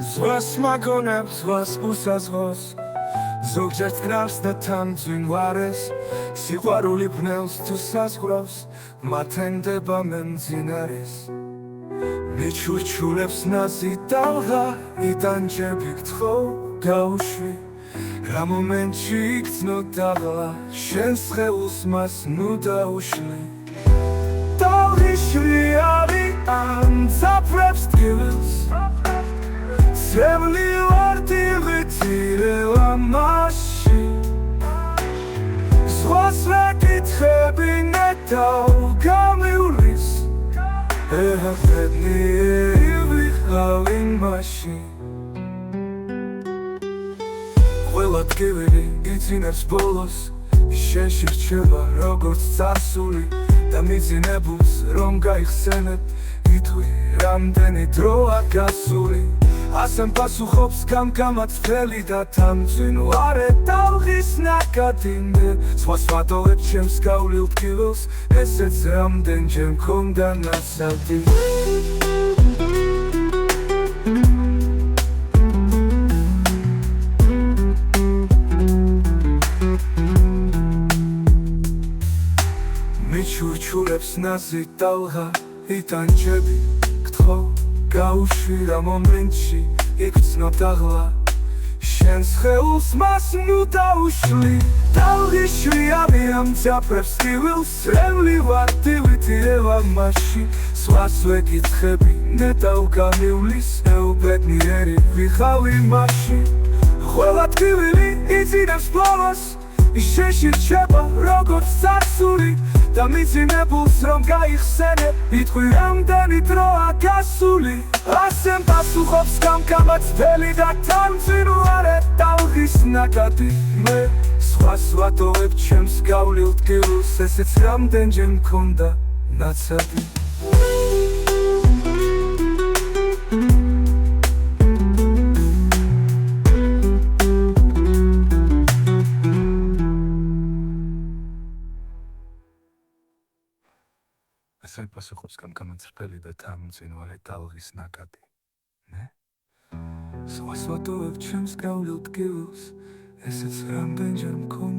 ზღვას მაგონებს, ზღვას უსაზღოს, ზოგჯერ კრავს და თან წვინვარეს, სიყვარული ბნელს თუ საზღვრავს, მათენდება მემძინარეს. მიჩურჩულებს ნაზი ტალღა, იტანჯები გთხოვ გაუშვი, რა მომენტში იქცნო დაღლა, შენ სხეულს მას ნუ დაუშლი. ტალღი შრიალი ამძაფრებს ტკივილს, ძემლი ვარდიღი წირელა მასში, ზღვას ვეკითხები ნეტავ გამივლის, ეჰახებნიერი ვიყავი მასში. ყველა ტკივილი იცინებს ბოლოს, შენში რჩება როგორც წარსული და მიძინებულს რომ გაიხსენებ, ითვლი რამდენი დროა გასული. ასემ პასუხობს გამგამად მთელი და თამწვინვარე ტალღის ნაკადინდე, სხვას ვატოვებ ჩემს გავლილ ტკივილს, ესეც რამდენჯერ მქონდა ნაცადი. მიჩურჩულებს ნაზი ტალღა, იტანჯები გთხოვ გაუშვი, რა მომენტში იქცნო დაღლა, შენ სხეულს მას ნუ დაუშლი. ტალღი შრიალი ამძაფრებს ტკივილს, ძემლი ვარდივით ირევა მასში, სხვას ვეკითხები ნეტავ გამივლის, ეუბედნიერი ვიხავი მასში. ყველა ტკივილი იცინებს ბოლოს, შენში რჩება როგორც წარსული და მიძინებულს რომ გაიხსენებ, ითქვი რამდენი დროა გასული. ასემ პასუხობს გამგამად მთელი და თამწვინვარე ტალღის ნაკადი, მე სხვას ვატოვებ ჩემს გავლილ ტკივილს, ესეც რამდენჯერ მქონდა ნაცადი. ასემ პასუხობს გამგამად მთელი და თამწვინვარე ტალღის ნაკადი, მე სხვას ვატოვებ ჩემს გავლილ ტკივილს, ესეც რამდენჯერ მქონდა